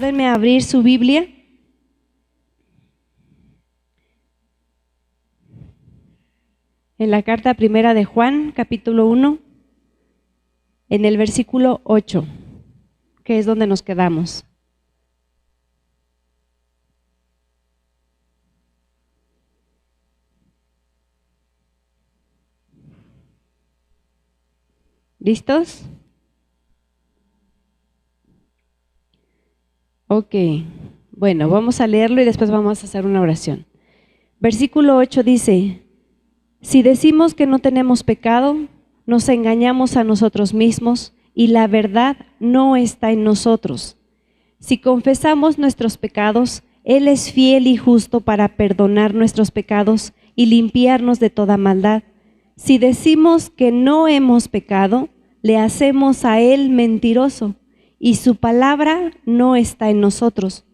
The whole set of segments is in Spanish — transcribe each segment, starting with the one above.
Ayúdenme a abrir su Biblia. En la carta primera de Juan, capítulo 1, en el versículo 8, que es donde nos quedamos. ¿Listos? Ok, bueno, vamos a leerlo y después vamos a hacer una oración. Versículo 8 dice: si decimos que no tenemos pecado, nos engañamos a nosotros mismos y la verdad no está en nosotros. Si confesamos nuestros pecados, Él es fiel y justo para perdonar nuestros pecados y limpiarnos de toda maldad. Si decimos que no hemos pecado, le hacemos a Él mentiroso y su palabra no está en nosotros.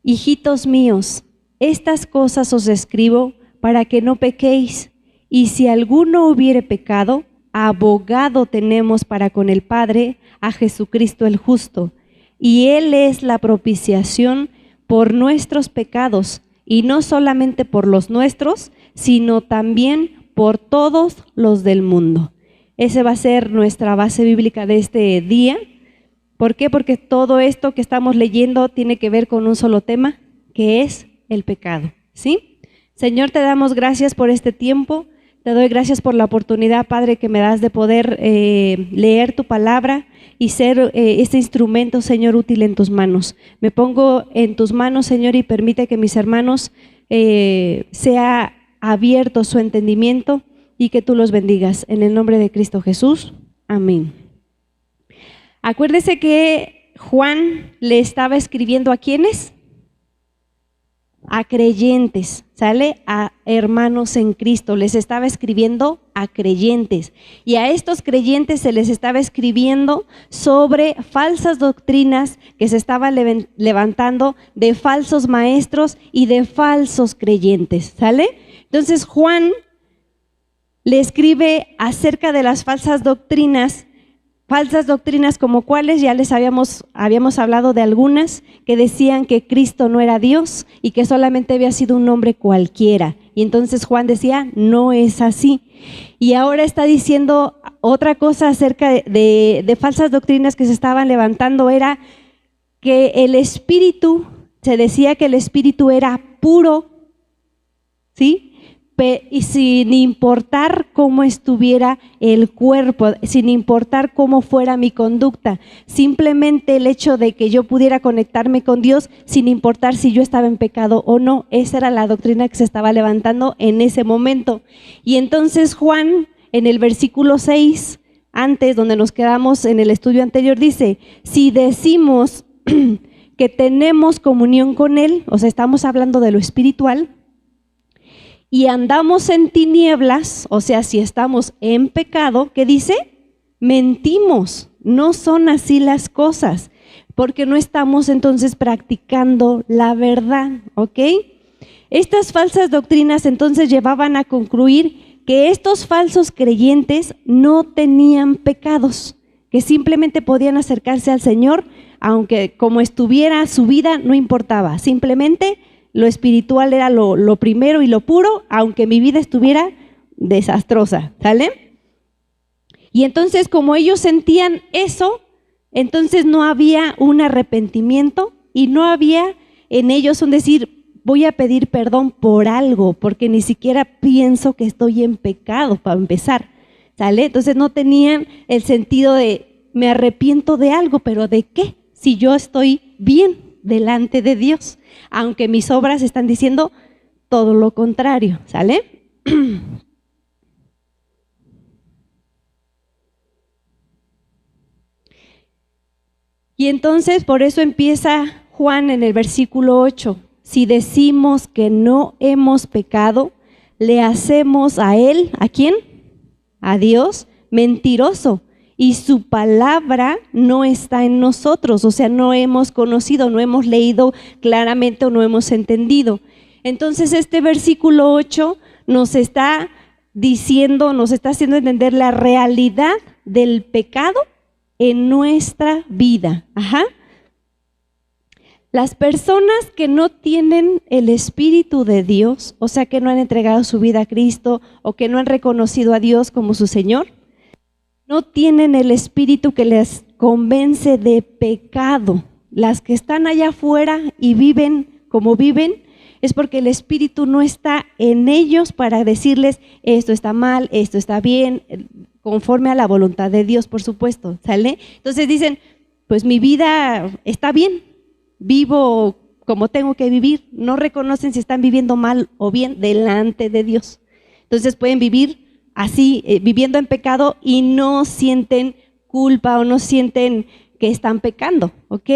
Hijitos míos, estas cosas os escribo para que no pequéis. Y si alguno hubiere pecado, abogado tenemos para con el Padre, a Jesucristo el justo. Y Él es la propiciación por nuestros pecados, y no solamente por los nuestros, sino también por todos los del mundo. Esa va a ser nuestra base bíblica de este día. ¿Por qué? Porque todo esto que estamos leyendo tiene que ver con un solo tema, que es el pecado, ¿sí? Señor, te damos gracias por este tiempo. Te doy gracias por la oportunidad, Padre, que me das de poder leer tu palabra y ser este instrumento, Señor, útil en tus manos. Me pongo en tus manos, Señor, y permite que mis hermanos sea abierto su entendimiento y que tú los bendigas. En el nombre de Cristo Jesús. Amén. Acuérdese que Juan le estaba escribiendo ¿a quiénes? A creyentes, ¿sale? A hermanos en Cristo, les estaba escribiendo a creyentes. Y a estos creyentes se les estaba escribiendo sobre falsas doctrinas que se estaban levantando de falsos maestros y de falsos creyentes, ¿sale? Entonces Juan le escribe acerca de las falsas doctrinas como cuáles, ya les habíamos hablado de algunas que decían que Cristo no era Dios y que solamente había sido un hombre cualquiera. Y entonces Juan decía, no es así. Y ahora está diciendo otra cosa acerca de falsas doctrinas que se estaban levantando, era que el espíritu, se decía que el espíritu era puro, ¿sí? Y sin importar cómo estuviera el cuerpo, sin importar cómo fuera mi conducta, simplemente el hecho de que yo pudiera conectarme con Dios sin importar si yo estaba en pecado o no. Esa era la doctrina que se estaba levantando en ese momento. Y entonces Juan, en el versículo 6, antes donde nos quedamos en el estudio anterior, dice, si decimos que tenemos comunión con Él, o sea, estamos hablando de lo espiritual, y andamos en tinieblas, o sea, si estamos en pecado, ¿qué dice? Mentimos, no son así las cosas, porque no estamos entonces practicando la verdad, ¿ok? Estas falsas doctrinas entonces llevaban a concluir que estos falsos creyentes no tenían pecados, que simplemente podían acercarse al Señor, aunque como estuviera su vida no importaba, simplemente lo espiritual era lo primero y lo puro, aunque mi vida estuviera desastrosa, ¿sale? Y entonces como ellos sentían eso, entonces no había un arrepentimiento y no había en ellos un decir, voy a pedir perdón por algo, porque ni siquiera pienso que estoy en pecado para empezar, ¿sale? Entonces no tenían el sentido de, me arrepiento de algo, pero ¿de qué? Si yo estoy bien delante de Dios, aunque mis obras están diciendo todo lo contrario, ¿sale? Y entonces por eso empieza Juan en el versículo 8, si decimos que no hemos pecado, le hacemos a Él, ¿a quién? A Dios, mentiroso. Y su palabra no está en nosotros, o sea, no hemos conocido, no hemos leído claramente o no hemos entendido. Entonces este versículo 8 nos está diciendo, nos está haciendo entender la realidad del pecado en nuestra vida. Las personas que no tienen el Espíritu de Dios, o sea, que no han entregado su vida a Cristo o que no han reconocido a Dios como su Señor, no tienen el Espíritu que les convence de pecado. Las que están allá afuera y viven como viven, es porque el Espíritu no está en ellos para decirles esto está mal, esto está bien, conforme a la voluntad de Dios, por supuesto, ¿sale? Entonces dicen, pues mi vida está bien, vivo como tengo que vivir. No reconocen si están viviendo mal o bien delante de Dios. Entonces pueden vivir así, viviendo en pecado y no sienten culpa o no sienten que están pecando, ¿ok?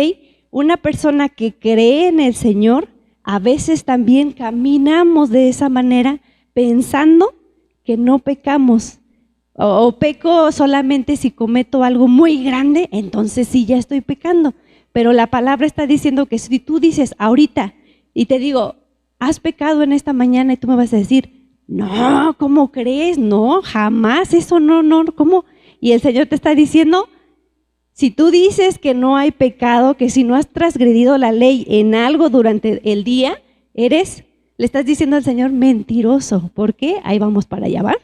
Una persona que cree en el Señor, a veces también caminamos de esa manera pensando que no pecamos. O peco solamente si cometo algo muy grande, entonces sí ya estoy pecando. Pero la palabra está diciendo que si tú dices ahorita y te digo, ¿has pecado en esta mañana? Y tú me vas a decir, no, ¿cómo crees? No, jamás, eso no, ¿cómo? Y el Señor te está diciendo, si tú dices que no hay pecado, que si no has transgredido la ley en algo durante el día, le estás diciendo al Señor mentiroso. ¿Por qué? Ahí vamos para allá, ¿va?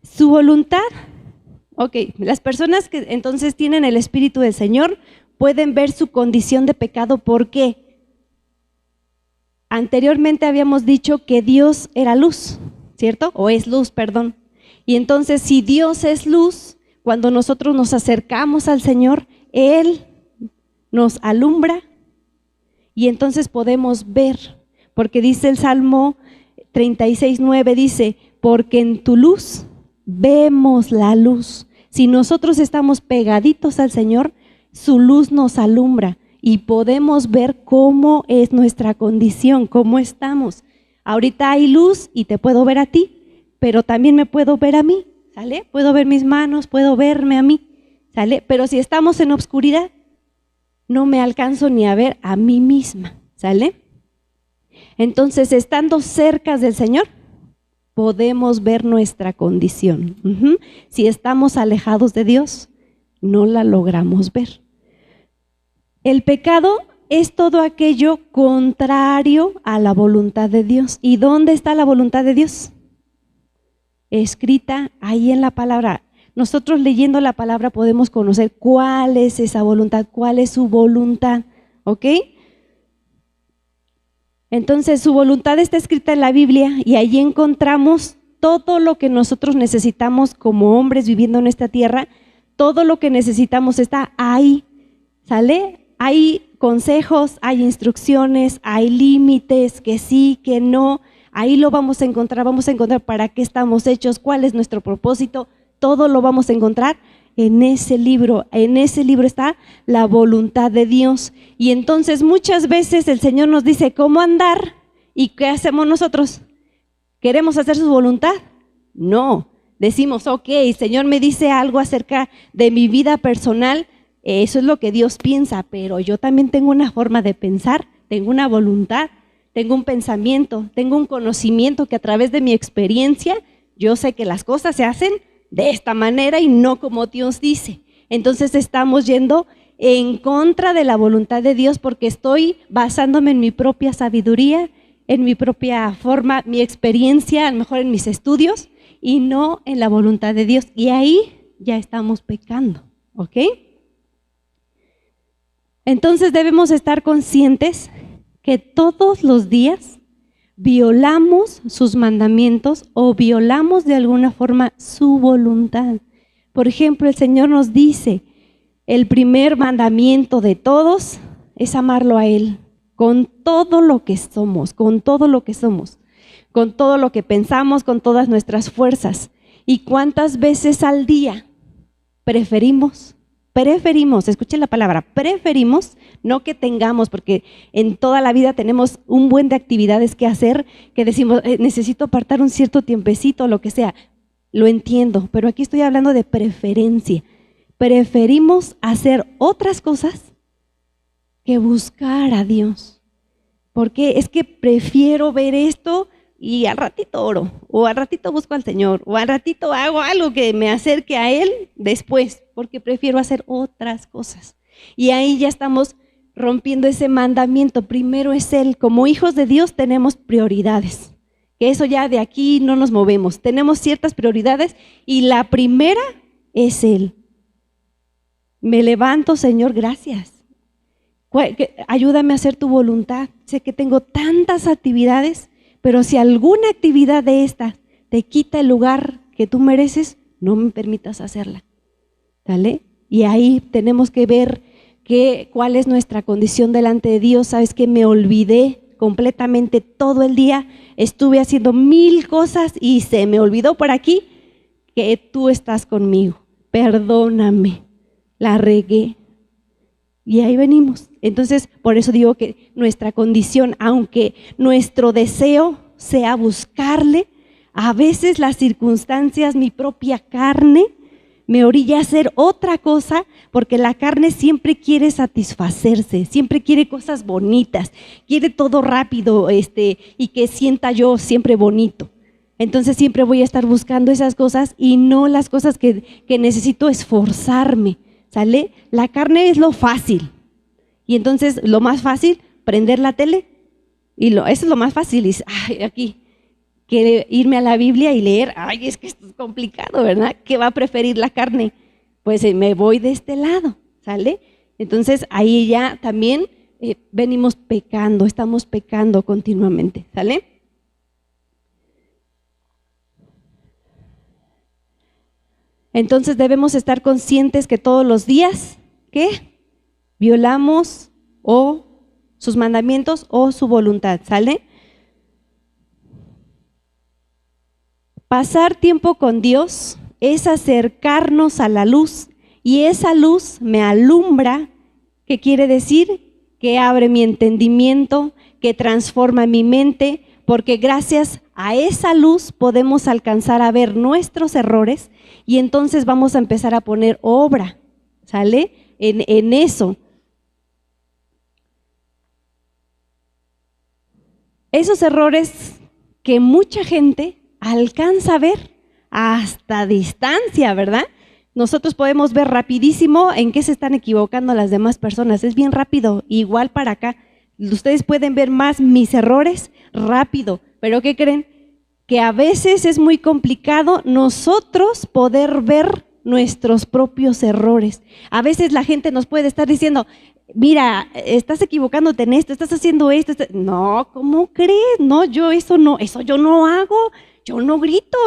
Su voluntad. Ok, las personas que entonces tienen el Espíritu del Señor pueden ver su condición de pecado. ¿Por qué? Anteriormente habíamos dicho que Dios era luz, ¿cierto? O es luz, perdón. Y entonces si Dios es luz, cuando nosotros nos acercamos al Señor, Él nos alumbra y entonces podemos ver. Porque dice el Salmo 36:9, dice, porque en tu luz vemos la luz. Si nosotros estamos pegaditos al Señor, su luz nos alumbra y podemos ver cómo es nuestra condición, cómo estamos. Ahorita hay luz y te puedo ver a ti, pero también me puedo ver a mí, ¿sale? Puedo ver mis manos, puedo verme a mí, ¿sale? Pero si estamos en obscuridad, no me alcanzo ni a ver a mí misma, ¿sale? Entonces, estando cerca del Señor, podemos ver nuestra condición. Si estamos alejados de Dios, no la logramos ver. El pecado es todo aquello contrario a la voluntad de Dios. ¿Y dónde está la voluntad de Dios? Escrita ahí en la palabra. Nosotros leyendo la palabra podemos conocer cuál es esa voluntad, cuál es su voluntad, ¿ok? Entonces su voluntad está escrita en la Biblia y allí encontramos todo lo que nosotros necesitamos como hombres viviendo en esta tierra. Todo lo que necesitamos está ahí, ¿sale? Hay consejos, hay instrucciones, hay límites, que sí, que no. Ahí lo vamos a encontrar para qué estamos hechos, cuál es nuestro propósito. Todo lo vamos a encontrar en ese libro. En ese libro está la voluntad de Dios. Y entonces muchas veces el Señor nos dice cómo andar. ¿Y qué hacemos nosotros? ¿Queremos hacer su voluntad? No. Decimos, ok, el Señor me dice algo acerca de mi vida personal. Eso es lo que Dios piensa, pero yo también tengo una forma de pensar, tengo una voluntad, tengo un pensamiento, tengo un conocimiento que a través de mi experiencia yo sé que las cosas se hacen de esta manera y no como Dios dice. Entonces estamos yendo en contra de la voluntad de Dios porque estoy basándome en mi propia sabiduría, en mi propia forma, mi experiencia, a lo mejor en mis estudios y no en la voluntad de Dios. Y ahí ya estamos pecando, ¿ok? Entonces debemos estar conscientes que todos los días violamos sus mandamientos o violamos de alguna forma su voluntad. Por ejemplo, el Señor nos dice, el primer mandamiento de todos es amarlo a Él con todo lo que somos, con todo lo que somos, con todo lo que pensamos, con todas nuestras fuerzas. ¿Y cuántas veces al día preferimos, escuchen la palabra, preferimos, no que tengamos, porque en toda la vida tenemos un buen de actividades que hacer, que decimos, necesito apartar un cierto tiempecito, lo que sea, lo entiendo, pero aquí estoy hablando de preferencia. Preferimos hacer otras cosas que buscar a Dios, porque es que prefiero ver esto y al ratito oro, o al ratito busco al Señor, o al ratito hago algo que me acerque a Él después, porque prefiero hacer otras cosas. Y ahí ya estamos rompiendo ese mandamiento. Primero es Él. Como hijos de Dios tenemos prioridades. Que eso ya de aquí no nos movemos. Tenemos ciertas prioridades y la primera es Él. Me levanto, Señor, gracias. Ayúdame a hacer tu voluntad. Sé que tengo tantas actividades, pero si alguna actividad de estas te quita el lugar que tú mereces, no me permitas hacerla. ¿Vale? Y ahí tenemos que ver cuál es nuestra condición delante de Dios. Sabes que me olvidé completamente todo el día, estuve haciendo 1000 cosas y se me olvidó por aquí que tú estás conmigo. Perdóname, la regué. Y ahí venimos. Entonces, por eso digo que nuestra condición, aunque nuestro deseo sea buscarle, a veces las circunstancias, mi propia carne, me orilla a hacer otra cosa, porque la carne siempre quiere satisfacerse, siempre quiere cosas bonitas, quiere todo rápido y que sienta yo siempre bonito. Entonces siempre voy a estar buscando esas cosas y no las cosas que necesito esforzarme, ¿sale? La carne es lo fácil. Y entonces lo más fácil, prender la tele, eso es lo más fácil. Y aquí, que irme a la Biblia y leer, es que esto es complicado, ¿verdad? ¿Qué va a preferir la carne? Pues me voy de este lado, ¿sale? Entonces ahí ya también venimos pecando, estamos pecando continuamente, ¿sale? Entonces debemos estar conscientes que todos los días, ¿qué? Violamos o sus mandamientos o su voluntad, ¿sale? Pasar tiempo con Dios es acercarnos a la luz y esa luz me alumbra, ¿qué quiere decir? Que abre mi entendimiento, que transforma mi mente, porque gracias a esa luz podemos alcanzar a ver nuestros errores y entonces vamos a empezar a poner obra, ¿sale? En eso. Esos errores que mucha gente alcanza a ver hasta distancia, ¿verdad? Nosotros podemos ver rapidísimo en qué se están equivocando las demás personas, es bien rápido, igual para acá. Ustedes pueden ver más mis errores rápido, pero ¿qué creen? Que a veces es muy complicado nosotros poder ver nuestros propios errores. A veces la gente nos puede estar diciendo, mira, estás equivocándote en esto, estás haciendo esto. No, ¿cómo crees? No, eso yo no hago. Yo no grito,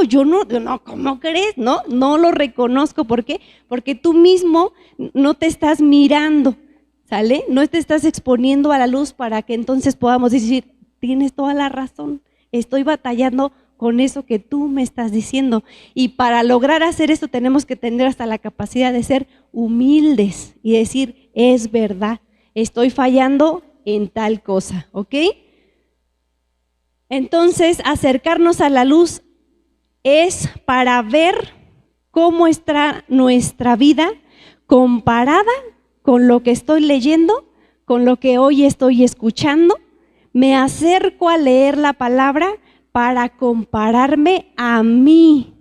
no, ¿cómo crees? No lo reconozco. ¿Por qué? Porque tú mismo no te estás mirando, ¿sale? No te estás exponiendo a la luz para que entonces podamos decir, tienes toda la razón, estoy batallando con eso que tú me estás diciendo. Y para lograr hacer esto tenemos que tener hasta la capacidad de ser humildes y decir, es verdad, estoy fallando en tal cosa, ¿ok? Entonces, acercarnos a la luz es para ver cómo está nuestra vida comparada con lo que estoy leyendo, con lo que hoy estoy escuchando. Me acerco a leer la palabra para compararme a mí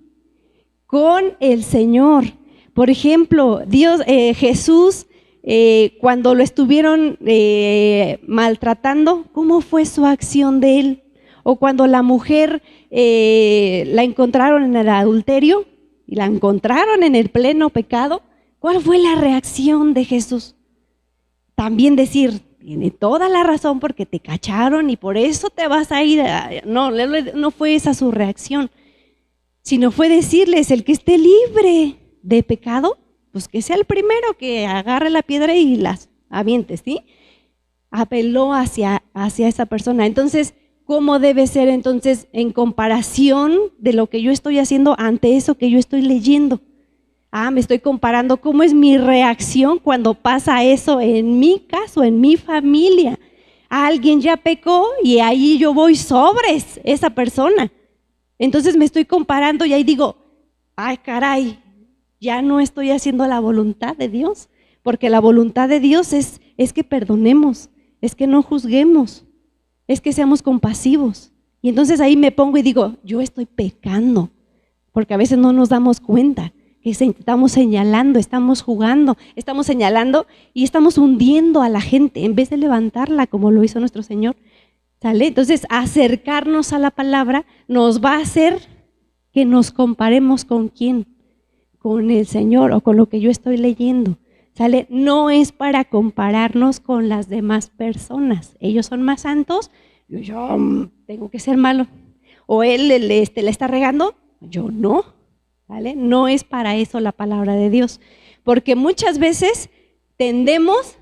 con el Señor. Por ejemplo, Jesús, cuando lo estuvieron maltratando, ¿cómo fue su acción de él? O cuando la mujer la encontraron en el adulterio y la encontraron en el pleno pecado, ¿cuál fue la reacción de Jesús? También decir, tiene toda la razón porque te cacharon y por eso te vas a ir. No fue esa su reacción, sino fue decirles, el que esté libre de pecado, pues que sea el primero que agarre la piedra y las aviente, ¿sí? Apeló hacia esa persona. Entonces, ¿cómo debe ser entonces en comparación de lo que yo estoy haciendo ante eso que yo estoy leyendo? Me estoy comparando cómo es mi reacción cuando pasa eso en mi caso, en mi familia. Alguien ya pecó y ahí yo voy sobres esa persona. Entonces me estoy comparando y ahí digo, ay caray, ya no estoy haciendo la voluntad de Dios, porque la voluntad de Dios es que perdonemos, es que no juzguemos, es que seamos compasivos. Y entonces ahí me pongo y digo, yo estoy pecando, porque a veces no nos damos cuenta. que estamos señalando, estamos jugando, estamos señalando y estamos hundiendo a la gente en vez de levantarla como lo hizo nuestro Señor. ¿Sale? Entonces, acercarnos a la palabra nos va a hacer que nos comparemos con quién, con el Señor o con lo que yo estoy leyendo. ¿Sale? No es para compararnos con las demás personas. Ellos son más santos, yo tengo que ser malo. O él le está regando, yo no. ¿Vale? No es para eso la palabra de Dios. Porque muchas veces tendemos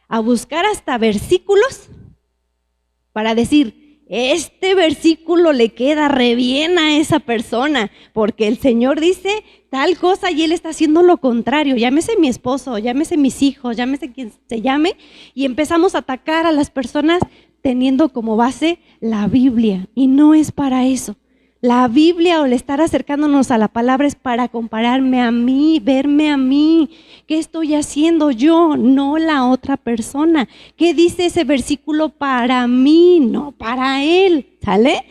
a buscar hasta versículos para decir, este versículo le queda re bien a esa persona, porque el Señor dice tal cosa y Él está haciendo lo contrario. Llámese mi esposo, llámese mis hijos, llámese quien se llame, y empezamos a atacar a las personas teniendo como base la Biblia, y no es para eso. La Biblia o el estar acercándonos a la palabra es para compararme a mí, verme a mí. ¿Qué estoy haciendo yo? No la otra persona. ¿Qué dice ese versículo para mí? No para él. ¿Sale?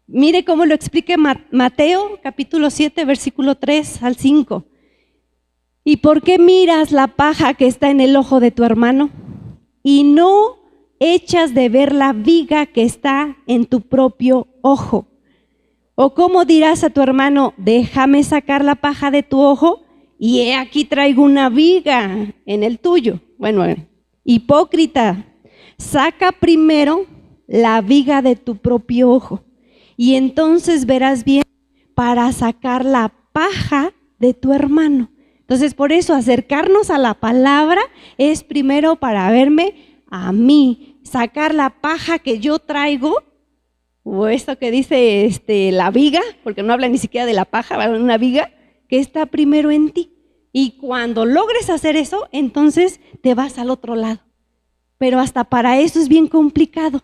Mire cómo lo explica Mateo capítulo 7, versículo 3 al 5. ¿Y por qué miras la paja que está en el ojo de tu hermano y no echas de ver la viga que está en tu propio ojo? ¿O cómo dirás a tu hermano, déjame sacar la paja de tu ojo y he aquí traigo una viga en el tuyo? Bueno, hipócrita, saca primero la viga de tu propio ojo y entonces verás bien para sacar la paja de tu hermano. Entonces, por eso acercarnos a la palabra es primero para verme a mí, sacar la paja que yo traigo, o esto que dice la viga, porque no habla ni siquiera de la paja, habla de una viga que está primero en ti. Y cuando logres hacer eso, entonces te vas al otro lado. Pero hasta para eso es bien complicado.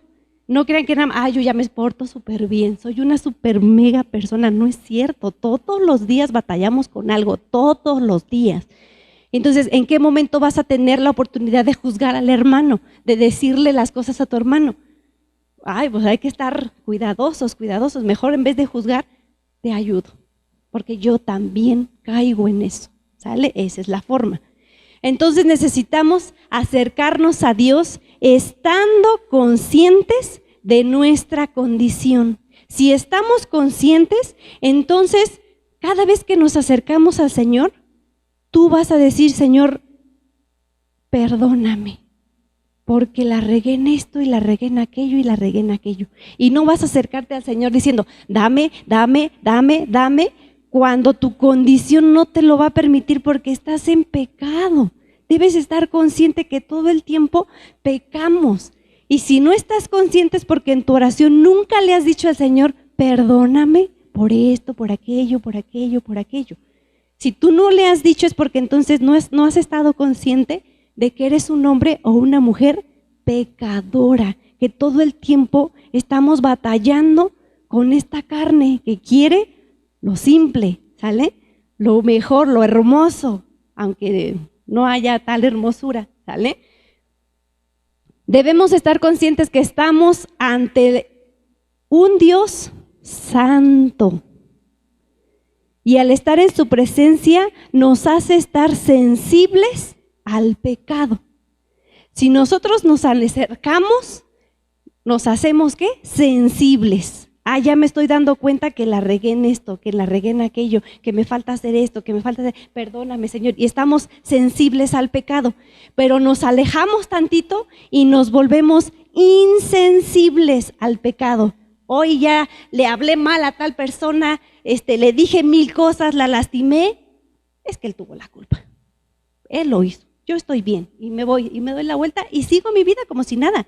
No crean que yo ya me porto súper bien, soy una súper mega persona. No es cierto, todos los días batallamos con algo, todos los días. Entonces, ¿en qué momento vas a tener la oportunidad de juzgar al hermano, de decirle las cosas a tu hermano? Pues hay que estar cuidadosos. Mejor en vez de juzgar, te ayudo. Porque yo también caigo en eso. ¿Sale? Esa es la forma. Entonces necesitamos acercarnos a Dios estando conscientes de nuestra condición. Si estamos conscientes, entonces cada vez que nos acercamos al Señor, tú vas a decir, Señor, perdóname. Porque la regué en esto y la regué en aquello y la regué en aquello. Y no vas a acercarte al Señor diciendo, dame, cuando tu condición no te lo va a permitir porque estás en pecado. Debes estar consciente que todo el tiempo pecamos. Y si no estás consciente es porque en tu oración nunca le has dicho al Señor, perdóname por esto, por aquello. Si tú no le has dicho es porque entonces no has estado consciente de que eres un hombre o una mujer pecadora, que todo el tiempo estamos batallando con esta carne que quiere lo simple, ¿sale? Lo mejor, lo hermoso, aunque no haya tal hermosura, ¿sale? Debemos estar conscientes que estamos ante un Dios santo. Y al estar en su presencia nos hace estar sensibles al pecado. Si nosotros nos acercamos, nos hacemos ¿qué? Sensibles. Ya me estoy dando cuenta que la regué en esto, que la regué en aquello, que me falta hacer esto, que me falta hacer, perdóname, Señor. Y estamos sensibles al pecado, pero nos alejamos tantito y nos volvemos insensibles al pecado. Hoy ya le hablé mal a tal persona, le dije 1000 cosas, la lastimé. Es que él tuvo la culpa. Él lo hizo. Yo estoy bien y me voy y me doy la vuelta y sigo mi vida como si nada.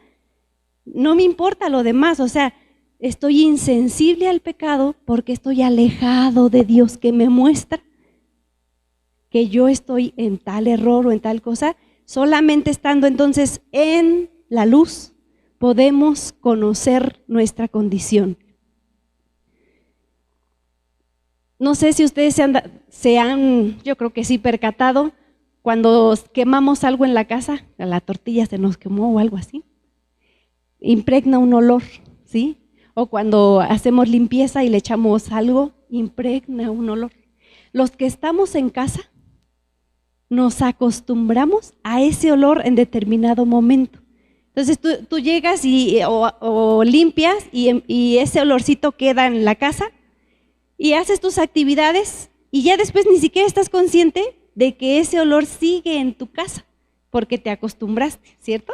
No me importa lo demás, o sea, estoy insensible al pecado porque estoy alejado de Dios que me muestra que yo estoy en tal error o en tal cosa. Solamente estando entonces en la luz podemos conocer nuestra condición. No sé si ustedes se han, yo creo que sí, percatado cuando quemamos algo en la casa, la tortilla se nos quemó o algo así, impregna un olor, ¿sí? O cuando hacemos limpieza y le echamos algo, impregna un olor. Los que estamos en casa nos acostumbramos a ese olor en determinado momento. Entonces tú llegas o limpias y ese olorcito queda en la casa y haces tus actividades y ya después ni siquiera estás consciente de que ese olor sigue en tu casa porque te acostumbraste, ¿cierto?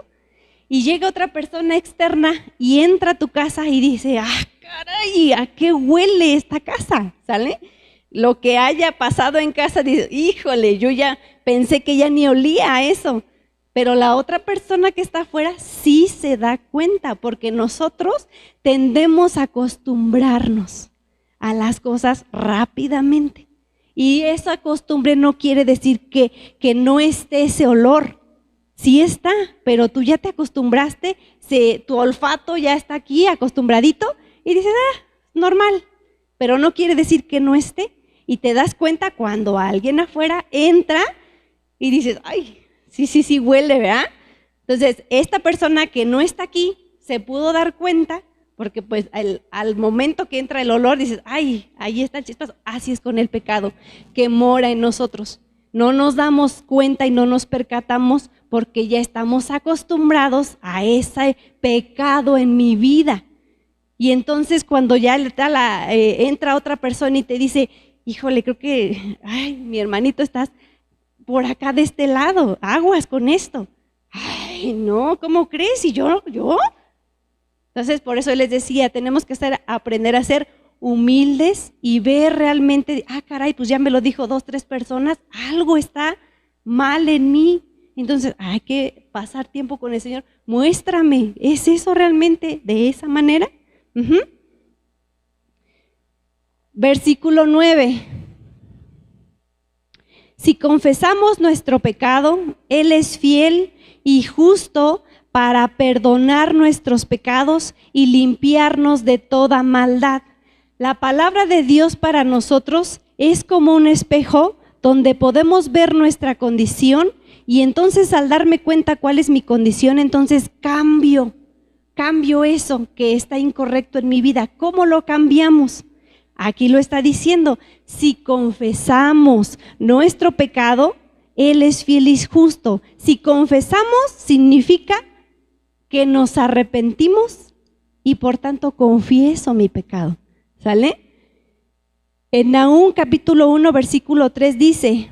Y llega otra persona externa y entra a tu casa y dice, caray, ¿a qué huele esta casa? ¿Sale? Lo que haya pasado en casa, dice, híjole, yo ya pensé que ya ni olía a eso. Pero la otra persona que está afuera sí se da cuenta, porque nosotros tendemos a acostumbrarnos a las cosas rápidamente. Y esa costumbre no quiere decir que no esté ese olor. Sí está, pero tú ya te acostumbraste, tu olfato ya está aquí acostumbradito y dices, normal. Pero no quiere decir que no esté. Y te das cuenta cuando alguien afuera entra y dices, ay, sí, huele, ¿verdad? Entonces, esta persona que no está aquí se pudo dar cuenta, porque pues al momento que entra el olor, dices, ay, ahí está el chispazo. Así es con el pecado que mora en nosotros. No nos damos cuenta y no nos percatamos porque ya estamos acostumbrados a ese pecado en mi vida. Y entonces cuando ya entra otra persona y te dice, híjole, creo que, mi hermanito, estás por acá de este lado, aguas con esto. Ay, no, ¿cómo crees? ¿Y yo? Entonces, por eso les decía, tenemos que aprender a ser humildes y ver realmente, caray, pues ya me lo dijo 2, 3 personas, algo está mal en mí. Entonces, hay que pasar tiempo con el Señor. Muéstrame, ¿es eso realmente de esa manera? Versículo 9. Si confesamos nuestro pecado, Él es fiel y justo para perdonar nuestros pecados y limpiarnos de toda maldad. La palabra de Dios para nosotros es como un espejo donde podemos ver nuestra condición y entonces al darme cuenta cuál es mi condición, entonces cambio eso que está incorrecto en mi vida. ¿Cómo lo cambiamos? Aquí lo está diciendo, si confesamos nuestro pecado, Él es fiel y justo. Si confesamos, significa que nos arrepentimos y por tanto confieso mi pecado. ¿Sale? En Nahum capítulo 1, versículo 3 dice,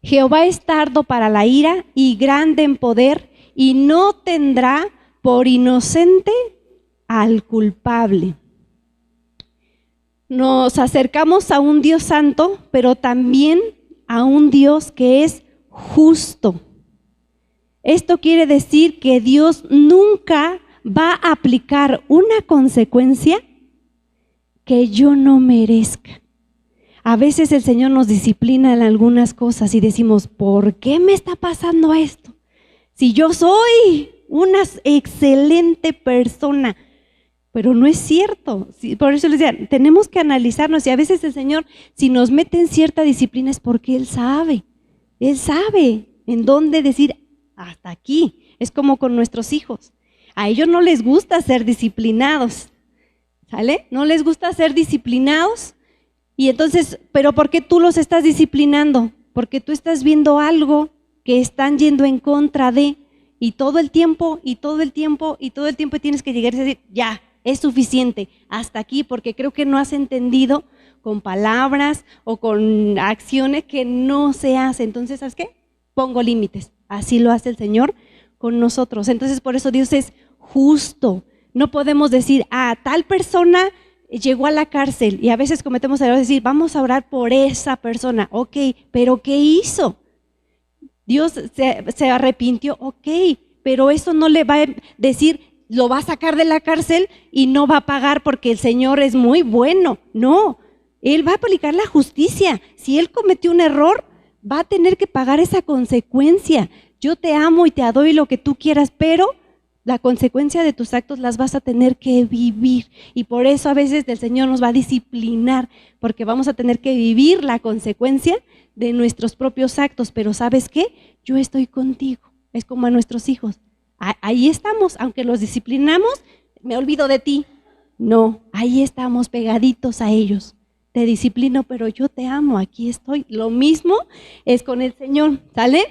Jehová es tardo para la ira y grande en poder, y no tendrá por inocente al culpable. Nos acercamos a un Dios santo, pero también a un Dios que es justo. Esto quiere decir que Dios nunca va a aplicar una consecuencia que yo no merezca. A veces el Señor nos disciplina en algunas cosas y decimos, ¿por qué me está pasando esto? Si yo soy una excelente persona. Pero no es cierto. Por eso les decía, tenemos que analizarnos y a veces el Señor, si nos mete en cierta disciplina es porque Él sabe en dónde decir hasta aquí. Es como con nuestros hijos. A ellos no les gusta ser disciplinados, ¿sale? No les gusta ser disciplinados y entonces, ¿pero por qué tú los estás disciplinando? Porque tú estás viendo algo que están yendo en contra de y todo el tiempo tienes que llegar y decir, ya. Es suficiente, hasta aquí, porque creo que no has entendido con palabras o con acciones que no se hace. Entonces, ¿sabes qué? Pongo límites. Así lo hace el Señor con nosotros. Entonces, por eso Dios es justo. No podemos decir, tal persona llegó a la cárcel y a veces cometemos errores de decir, vamos a orar por esa persona. Ok, pero ¿qué hizo? Dios se arrepintió, ok, pero eso no le va a decir, lo va a sacar de la cárcel y no va a pagar porque el Señor es muy bueno. No, Él va a aplicar la justicia. Si Él cometió un error, va a tener que pagar esa consecuencia. Yo te amo y te doy lo que tú quieras, pero la consecuencia de tus actos las vas a tener que vivir. Y por eso a veces el Señor nos va a disciplinar, porque vamos a tener que vivir la consecuencia de nuestros propios actos. Pero ¿sabes qué? Yo estoy contigo. Es como a nuestros hijos. Ahí estamos, aunque los disciplinamos, me olvido de ti. No, ahí estamos pegaditos a ellos. te disciplino, pero yo te amo, aquí estoy. Lo mismo es con el Señor, ¿sale?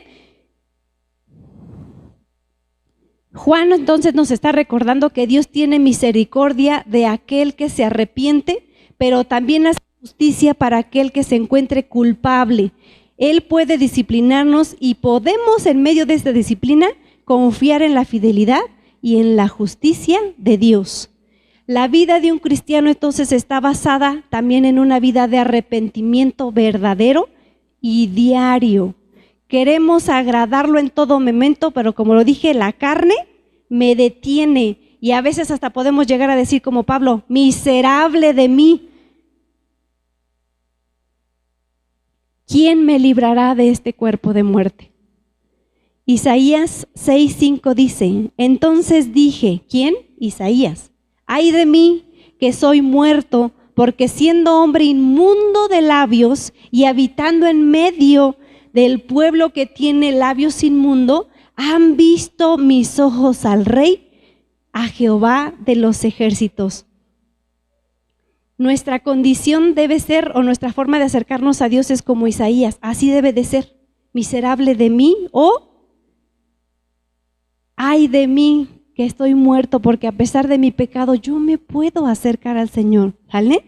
Juan entonces nos está recordando que Dios tiene misericordia de aquel que se arrepiente, pero también hace justicia para aquel que se encuentre culpable. Él puede disciplinarnos y podemos en medio de esta disciplina confiar en la fidelidad y en la justicia de Dios. La vida de un cristiano entonces está basada también en una vida de arrepentimiento verdadero y diario. Queremos agradarlo en todo momento, pero como lo dije, la carne me detiene y a veces hasta podemos llegar a decir como Pablo, miserable de mí. ¿Quién me librará de este cuerpo de muerte? Isaías 6:5 dice, entonces dije, ¿quién? Isaías, ay de mí que soy muerto, porque siendo hombre inmundo de labios y habitando en medio del pueblo que tiene labios inmundo, han visto mis ojos al Rey, a Jehová de los ejércitos. Nuestra condición debe ser, o nuestra forma de acercarnos a Dios es como Isaías, así debe de ser, miserable de mí o ay de mí que estoy muerto, porque a pesar de mi pecado yo me puedo acercar al Señor, ¿vale?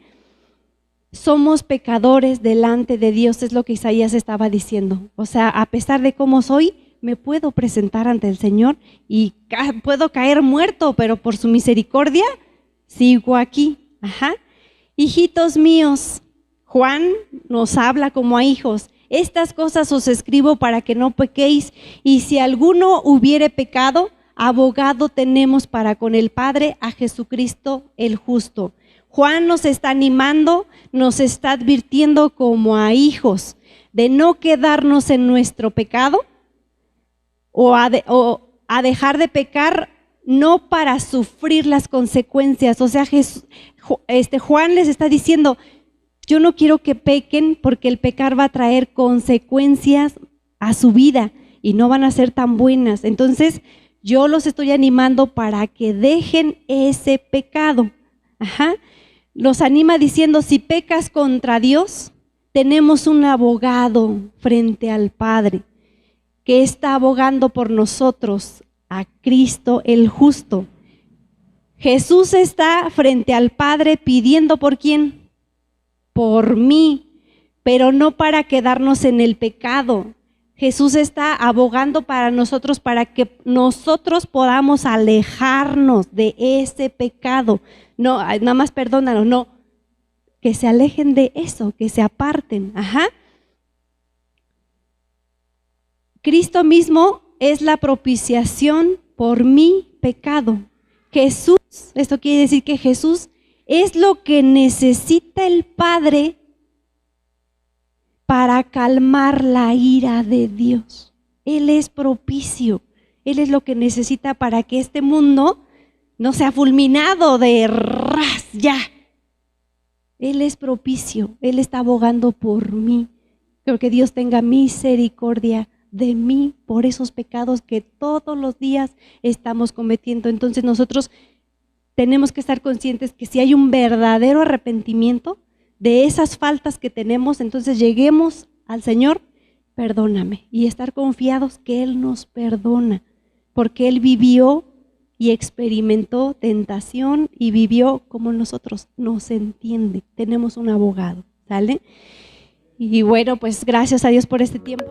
Somos pecadores delante de Dios, es lo que Isaías estaba diciendo. O sea, a pesar de cómo soy, me puedo presentar ante el Señor y puedo caer muerto, pero por su misericordia sigo aquí. Ajá. Hijitos míos, Juan nos habla como a hijos. Estas cosas os escribo para que no pequéis, y si alguno hubiere pecado, abogado tenemos para con el Padre, a Jesucristo el justo. Juan nos está animando, nos está advirtiendo como a hijos de no quedarnos en nuestro pecado o a dejar de pecar, no para sufrir las consecuencias. O sea, Juan les está diciendo, yo no quiero que pequen porque el pecar va a traer consecuencias a su vida y no van a ser tan buenas. Entonces, yo los estoy animando para que dejen ese pecado. Ajá. Los anima diciendo, si pecas contra Dios, tenemos un abogado frente al Padre que está abogando por nosotros, a Cristo el justo. Jesús está frente al Padre pidiendo ¿por quién? Por mí, pero no para quedarnos en el pecado. Jesús está abogando para nosotros, para que nosotros podamos alejarnos de ese pecado. No, nada más perdónanos, no, que se alejen de eso, que se aparten. Ajá. Cristo mismo es la propiciación por mi pecado. Jesús, esto quiere decir que Jesús es lo que necesita el Padre para calmar la ira de Dios. Él es propicio, Él es lo que necesita para que este mundo no sea fulminado de ras ya. Él es propicio, Él está abogando por mí. Creo que Dios tenga misericordia de mí por esos pecados que todos los días estamos cometiendo. Entonces nosotros tenemos que estar conscientes que si hay un verdadero arrepentimiento de esas faltas que tenemos, entonces lleguemos al Señor, perdóname, y estar confiados que Él nos perdona, porque Él vivió y experimentó tentación y vivió como nosotros, nos entiende, tenemos un abogado, ¿sale? Y bueno, pues gracias a Dios por este tiempo.